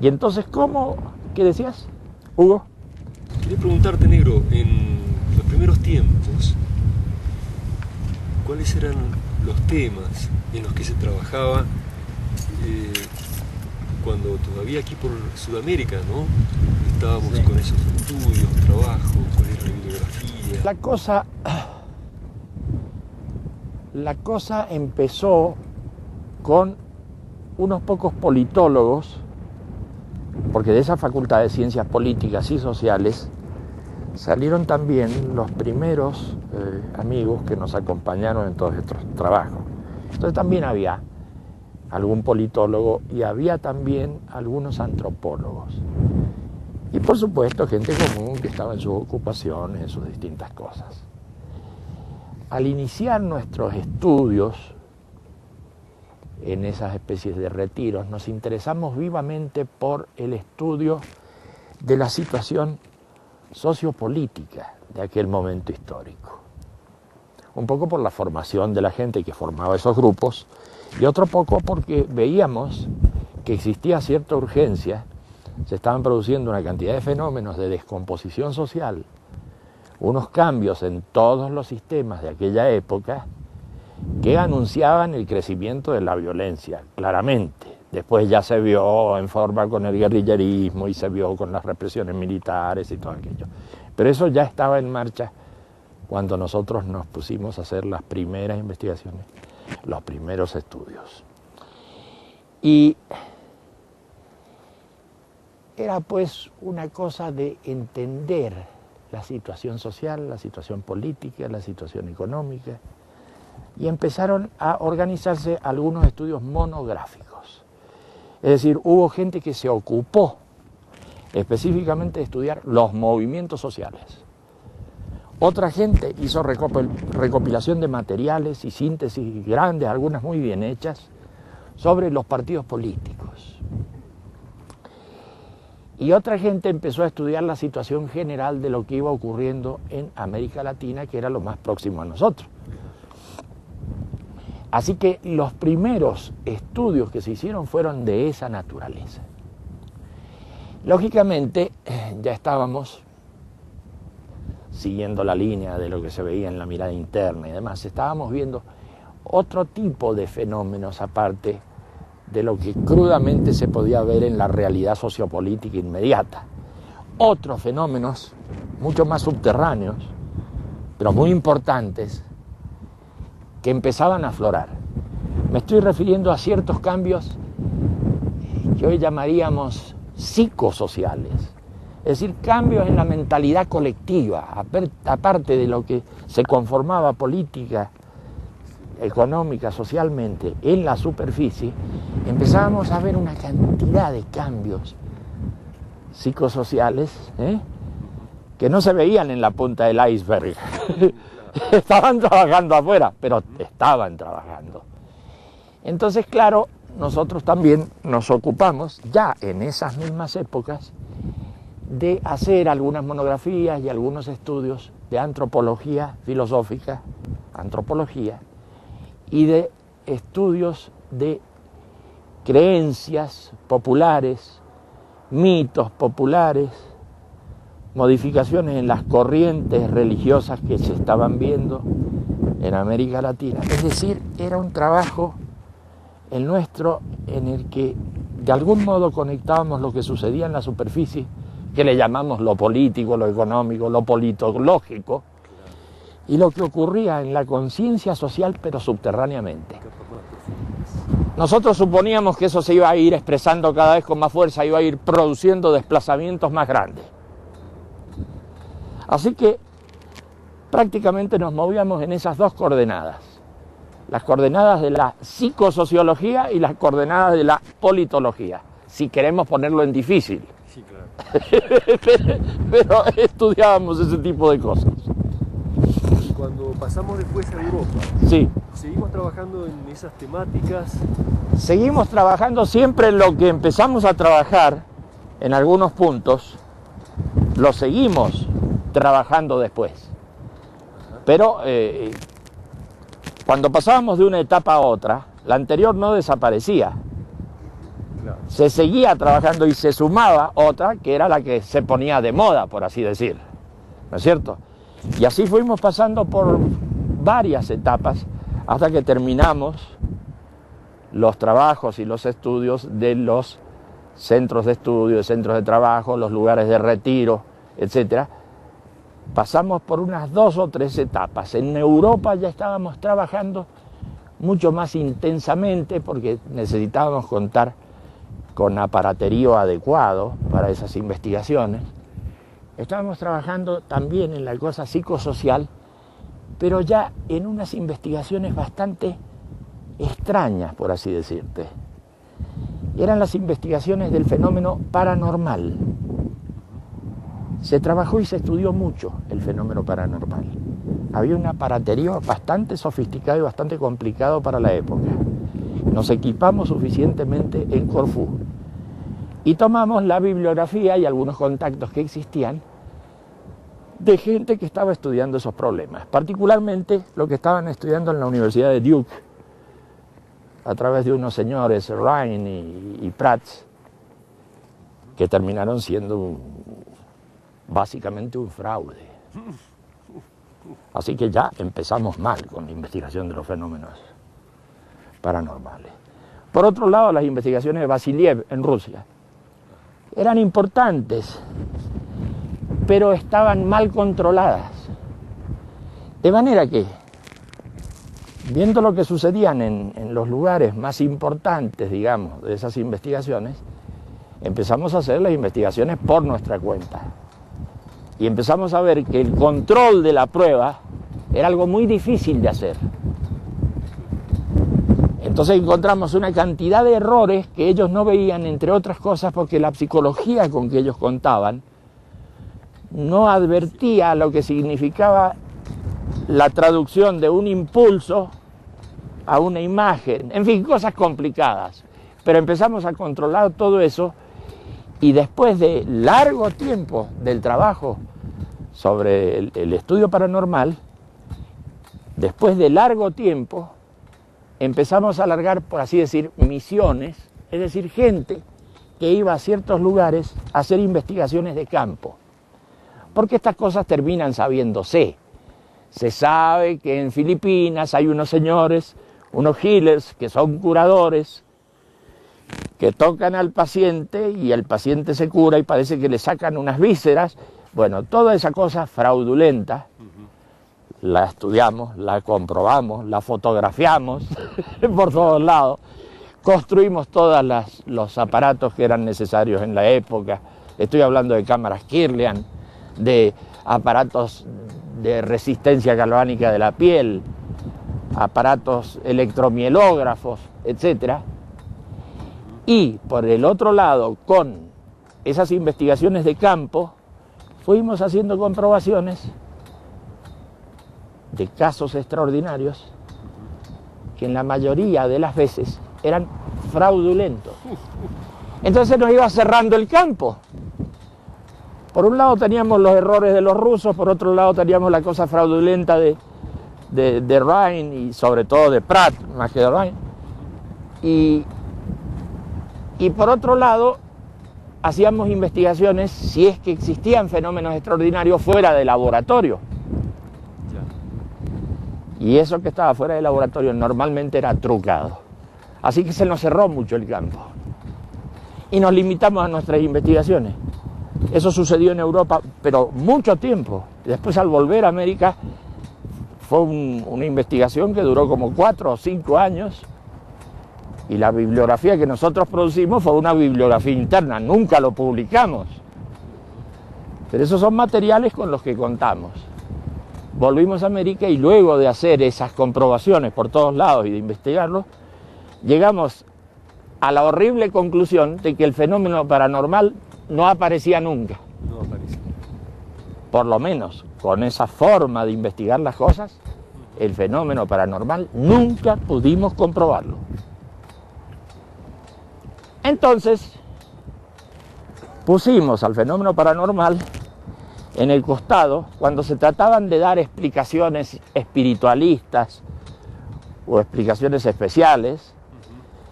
Y entonces, ¿cómo? ¿Qué decías, Hugo? Quería preguntarte, negro, en los primeros tiempos, ¿cuáles eran los temas en los que se trabajaba cuando todavía aquí por Sudamérica, ¿no? Estábamos con esos estudios, trabajo, cuál era la bibliografía? La cosa empezó con unos pocos politólogos, porque de esa Facultad de Ciencias Políticas y Sociales salieron también los primeros amigos que nos acompañaron en todos estos trabajos. Entonces también había algún politólogo y había también algunos antropólogos. Y por supuesto gente común que estaba en sus ocupaciones, en sus distintas cosas. Al iniciar nuestros estudios en esas especies de retiros, nos interesamos vivamente por el estudio de la situación sociopolítica de aquel momento histórico. Un poco por la formación de la gente que formaba esos grupos y otro poco porque veíamos que existía cierta urgencia, se estaban produciendo una cantidad de fenómenos de descomposición social, unos cambios en todos los sistemas de aquella época que anunciaban el crecimiento de la violencia, claramente. Después ya se vio en forma con el guerrillerismo y se vio con las represiones militares y todo aquello. Pero eso ya estaba en marcha cuando nosotros nos pusimos a hacer las primeras investigaciones, los primeros estudios. Y era pues una cosa de entender la situación social, la situación política, la situación económica, y empezaron a organizarse algunos estudios monográficos. Es decir, hubo gente que se ocupó específicamente de estudiar los movimientos sociales. Otra gente hizo recopilación de materiales y síntesis grandes, algunas muy bien hechas, sobre los partidos políticos. Y otra gente empezó a estudiar la situación general de lo que iba ocurriendo en América Latina, que era lo más próximo a nosotros. Así que los primeros estudios que se hicieron fueron de esa naturaleza. Lógicamente, ya estábamos siguiendo la línea de lo que se veía en la mirada interna y demás. Estábamos viendo otro tipo de fenómenos aparte de lo que crudamente se podía ver en la realidad sociopolítica inmediata. Otros fenómenos mucho más subterráneos, pero muy importantes, que empezaban a aflorar. Me estoy refiriendo a ciertos cambios que hoy llamaríamos psicosociales, es decir, cambios en la mentalidad colectiva, aparte de lo que se conformaba política, económica, socialmente, en la superficie, empezábamos a ver una cantidad de cambios psicosociales que no se veían en la punta del iceberg. Estaban trabajando afuera, pero estaban trabajando. Entonces, claro, nosotros también nos ocupamos, ya en esas mismas épocas, de hacer algunas monografías y algunos estudios de antropología filosófica, antropología, y de estudios de creencias populares, mitos populares, modificaciones en las corrientes religiosas que se estaban viendo en América Latina. Es decir, era un trabajo el nuestro en el que de algún modo conectábamos lo que sucedía en la superficie, que le llamamos lo político, lo económico, lo politológico, y lo que ocurría en la conciencia social, pero subterráneamente. Nosotros suponíamos que eso se iba a ir expresando cada vez con más fuerza, iba a ir produciendo desplazamientos más grandes. Así que prácticamente nos movíamos en esas dos coordenadas, las coordenadas de la psicosociología y las coordenadas de la politología, si queremos ponerlo en difícil. Sí, claro. Pero estudiábamos ese tipo de cosas. Y cuando pasamos después a Europa, Sí. ¿seguimos trabajando en esas temáticas? Seguimos trabajando siempre en lo que empezamos a trabajar, en algunos puntos, lo seguimos trabajando después. Pero cuando pasábamos de una etapa a otra, la anterior no desaparecía. Claro. Se seguía trabajando y se sumaba otra que era la que se ponía de moda, por así decir. ¿No es cierto? Y así fuimos pasando por varias etapas hasta que terminamos los trabajos y los estudios de los centros de estudio, centros de trabajo, los lugares de retiro, etcétera. Pasamos por unas 2 o 3 etapas. En Europa ya estábamos trabajando mucho más intensamente porque necesitábamos contar con aparaterío adecuado para esas investigaciones. Estábamos trabajando también en la cosa psicosocial, pero ya en unas investigaciones bastante extrañas, por así decirte. Eran las investigaciones del fenómeno paranormal. Se trabajó y se estudió mucho el fenómeno paranormal. Había un aparaterío bastante sofisticado y bastante complicado para la época. Nos equipamos suficientemente en Corfú y tomamos la bibliografía y algunos contactos que existían de gente que estaba estudiando esos problemas, particularmente lo que estaban estudiando en la Universidad de Duke, a través de unos señores, Ryan y Prats, que terminaron siendo básicamente un fraude. Así que ya empezamos mal con la investigación de los fenómenos paranormales. Por otro lado, las investigaciones de Vasiliev en Rusia eran importantes, pero estaban mal controladas. De manera que, viendo lo que sucedían en los lugares más importantes, digamos, de esas investigaciones, empezamos a hacer las investigaciones por nuestra cuenta. Y empezamos a ver que el control de la prueba era algo muy difícil de hacer. Entonces encontramos una cantidad de errores que ellos no veían, entre otras cosas porque la psicología con que ellos contaban no advertía lo que significaba la traducción de un impulso a una imagen, en fin, cosas complicadas. Pero empezamos a controlar todo eso y después de largo tiempo del trabajo sobre el estudio paranormal, después de largo tiempo, empezamos a alargar, por así decir, misiones, es decir, gente que iba a ciertos lugares a hacer investigaciones de campo. Porque estas cosas terminan sabiéndose. Se sabe que en Filipinas hay unos señores, unos healers, que son curadores, que tocan al paciente y el paciente se cura y parece que le sacan unas vísceras. Bueno, toda esa cosa fraudulenta, la estudiamos, la comprobamos, la fotografiamos por todos lados, construimos todos los aparatos que eran necesarios en la época. Estoy hablando de cámaras Kirlian, de aparatos de resistencia galvánica de la piel, aparatos electromielógrafos, etc. Y por el otro lado, con esas investigaciones de campo, fuimos haciendo comprobaciones de casos extraordinarios que en la mayoría de las veces eran fraudulentos. Entonces nos iba cerrando el campo. Por un lado teníamos los errores de los rusos, por otro lado teníamos la cosa fraudulenta de Rhine y sobre todo de Pratt, más que de Rhine. Y por otro lado hacíamos investigaciones si es que existían fenómenos extraordinarios fuera de laboratorio. Y eso que estaba fuera de laboratorio normalmente era trucado. Así que se nos cerró mucho el campo. Y nos limitamos a nuestras investigaciones. Eso sucedió en Europa, pero mucho tiempo. Después, al volver a América, fue una investigación que duró como 4 o 5 años. Y la bibliografía que nosotros producimos fue una bibliografía interna, nunca lo publicamos. Pero esos son materiales con los que contamos. Volvimos a América y luego de hacer esas comprobaciones por todos lados y de investigarlo, llegamos a la horrible conclusión de que el fenómeno paranormal no aparecía nunca. No aparecía. Por lo menos, con esa forma de investigar las cosas, el fenómeno paranormal nunca pudimos comprobarlo. Entonces, pusimos al fenómeno paranormal en el costado cuando se trataban de dar explicaciones espiritualistas o explicaciones especiales,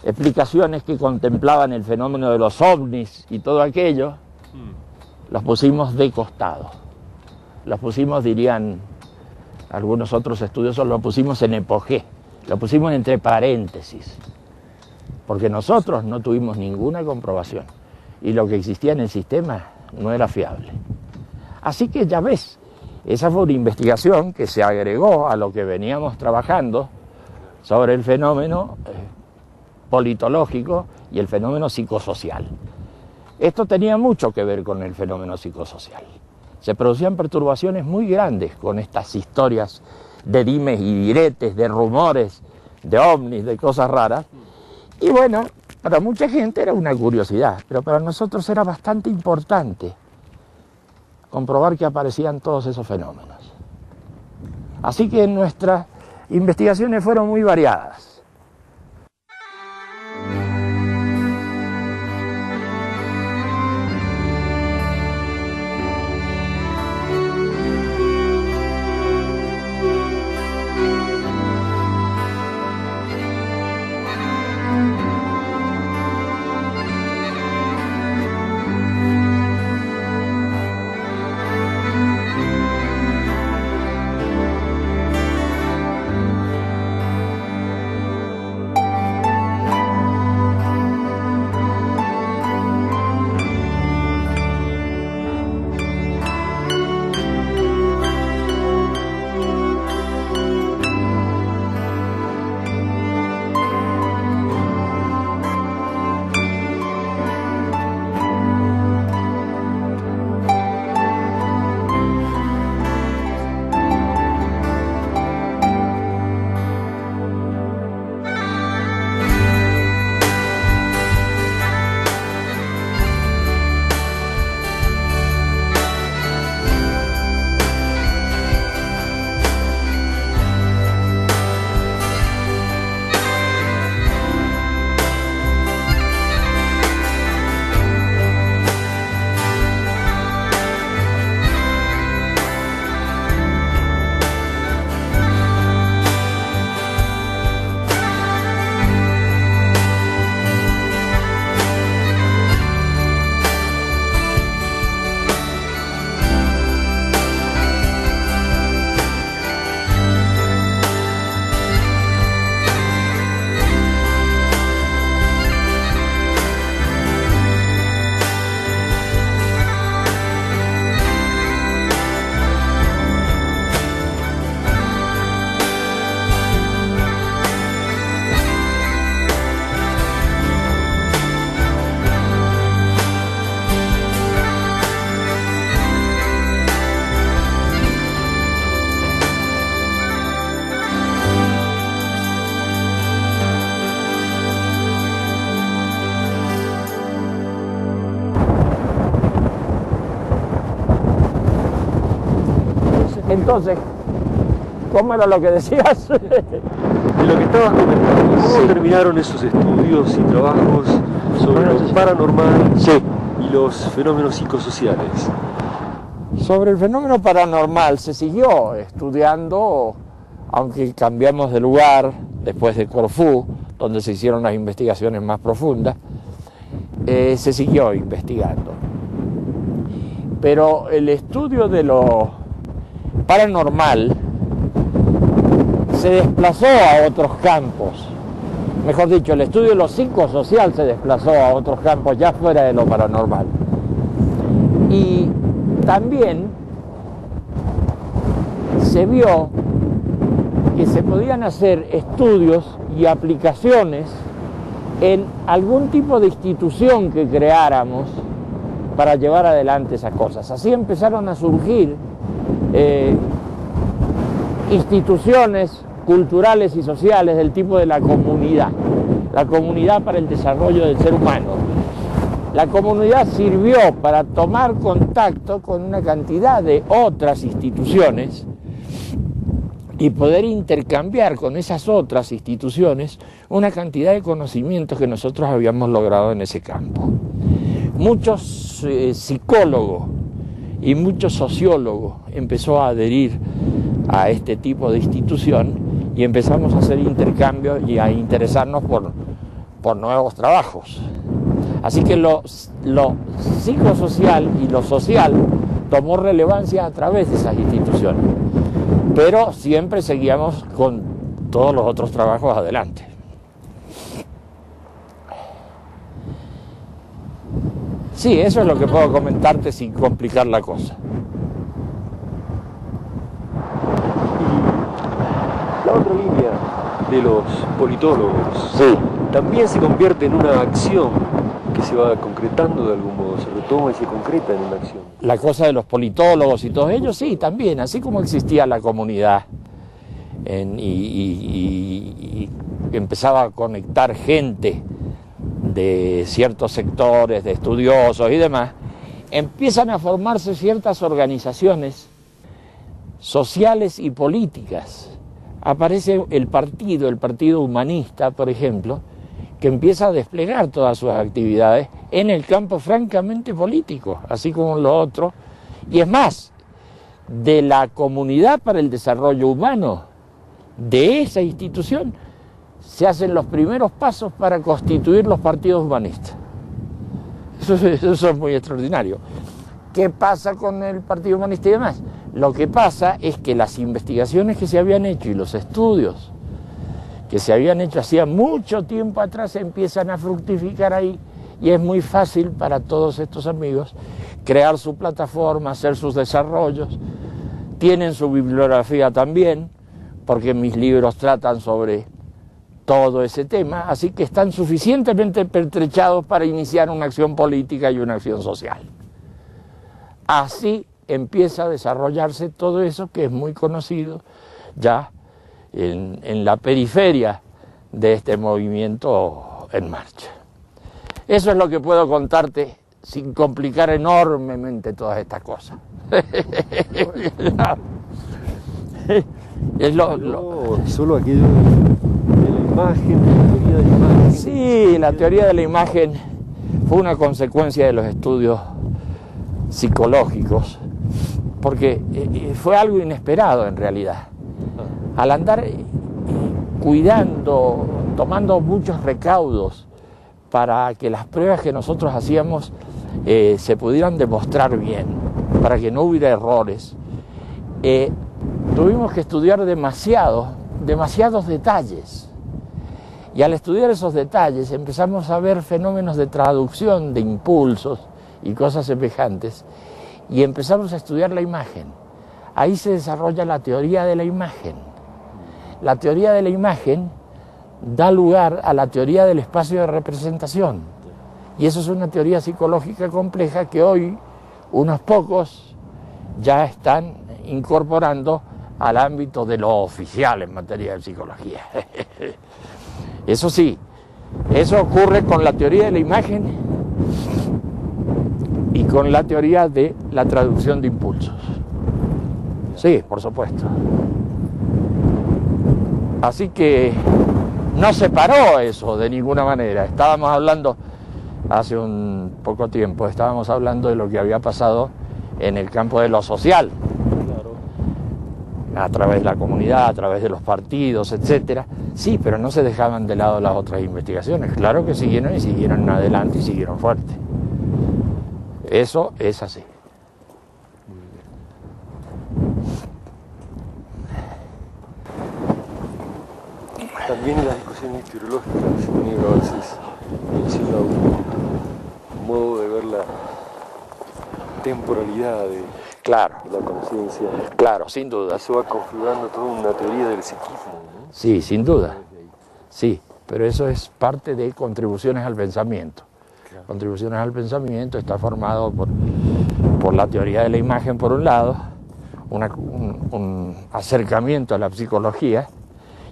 explicaciones que contemplaban el fenómeno de los ovnis y todo aquello, los pusimos de costado. Los pusimos, dirían algunos otros estudiosos, los pusimos en epogé, los pusimos entre paréntesis, porque nosotros no tuvimos ninguna comprobación y lo que existía en el sistema no era fiable. Así que ya ves, esa fue una investigación que se agregó a lo que veníamos trabajando sobre el fenómeno politológico y el fenómeno psicosocial. Esto tenía mucho que ver con el fenómeno psicosocial. Se producían perturbaciones muy grandes con estas historias de dimes y diretes, de rumores, de ovnis, de cosas raras. Y bueno, para mucha gente era una curiosidad, pero para nosotros era bastante importante comprobar que aparecían todos esos fenómenos. Así que nuestras investigaciones fueron muy variadas. Entonces, ¿cómo era lo que decías? De lo que estabas comentando, ¿cómo terminaron esos estudios y trabajos sobre lo paranormal y los fenómenos psicosociales? Sobre el fenómeno paranormal se siguió estudiando, aunque cambiamos de lugar después de Corfú, donde se hicieron las investigaciones más profundas, se siguió investigando. Pero el estudio de lo paranormal se desplazó a otros campos. Mejor dicho, el estudio de lo psicosocial se desplazó a otros campos ya fuera de lo paranormal. Y también se vio que se podían hacer estudios y aplicaciones en algún tipo de institución que creáramos para llevar adelante esas cosas. Así empezaron a surgir instituciones culturales y sociales del tipo de la comunidad para el desarrollo del ser humano. La comunidad sirvió para tomar contacto con una cantidad de otras instituciones y poder intercambiar con esas otras instituciones una cantidad de conocimientos que nosotros habíamos logrado en ese campo. Muchos psicólogos y muchos sociólogos empezó a adherir a este tipo de institución y empezamos a hacer intercambios y a interesarnos por nuevos trabajos. Así que lo psicosocial y lo social tomó relevancia a través de esas instituciones, pero siempre seguíamos con todos los otros trabajos adelante. Sí, eso es lo que puedo comentarte sin complicar la cosa. Y la otra línea de los politólogos también se convierte en una acción que se va concretando de algún modo, se retoma y se concreta en una acción. La cosa de los politólogos y todos ellos, sí, también, así como existía la comunidad y empezaba a conectar gente de ciertos sectores, de estudiosos y demás, empiezan a formarse ciertas organizaciones sociales y políticas. Aparece el Partido Humanista, por ejemplo, que empieza a desplegar todas sus actividades en el campo francamente político, así como lo otro. Y es más, de la Comunidad para el Desarrollo Humano, de esa institución, se hacen los primeros pasos para constituir los partidos humanistas. Eso es muy extraordinario. ¿Qué pasa con el Partido Humanista y demás? Lo que pasa es que las investigaciones que se habían hecho y los estudios que se habían hecho hacía mucho tiempo atrás empiezan a fructificar ahí, y es muy fácil para todos estos amigos crear su plataforma, hacer sus desarrollos. Tienen su bibliografía también, porque mis libros tratan sobre todo ese tema, así que están suficientemente pertrechados para iniciar una acción política y una acción social. Así empieza a desarrollarse todo eso que es muy conocido ya en la periferia de este movimiento en marcha. Eso es lo que puedo contarte sin complicar enormemente todas estas cosas. Solo aquello de la imagen, de la teoría de la imagen. Sí, la teoría de la imagen fue una consecuencia de los estudios psicológicos, porque fue algo inesperado en realidad. Al andar cuidando, tomando muchos recaudos para que las pruebas que nosotros hacíamos se pudieran demostrar bien, para que no hubiera errores, tuvimos que estudiar demasiados detalles. Y al estudiar esos detalles empezamos a ver fenómenos de traducción de impulsos y cosas semejantes, y empezamos a estudiar la imagen. Ahí se desarrolla la teoría de la imagen. La teoría de la imagen da lugar a la teoría del espacio de representación. Y eso es una teoría psicológica compleja que hoy unos pocos ya están incorporando al ámbito de lo oficial en materia de psicología. Eso sí, eso ocurre con la teoría de la imagen y con la teoría de la traducción de impulsos. Sí, por supuesto. Así que no se paró eso de ninguna manera. Estábamos hablando, hace un poco tiempo, estábamos hablando de lo que había pasado en el campo de lo social. A través de la comunidad, a través de los partidos, etcétera. Sí, pero no se dejaban de lado las otras investigaciones. Claro que siguieron y siguieron adelante y siguieron fuerte. Eso es así. También en las discusiones historiológicas, Negro a veces menciona un modo de ver la temporalidad de la conciencia. Claro, sin duda. Eso va configurando toda una teoría del psiquismo, ¿no? Sí, sin duda. Sí, pero eso es parte de contribuciones al pensamiento. Claro. Contribuciones al pensamiento está formado por la teoría de la imagen por un lado, un acercamiento a la psicología,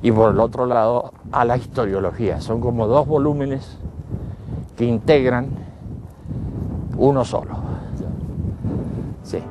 y por el otro lado a la historiología. Son como dos volúmenes que integran uno solo. Sí.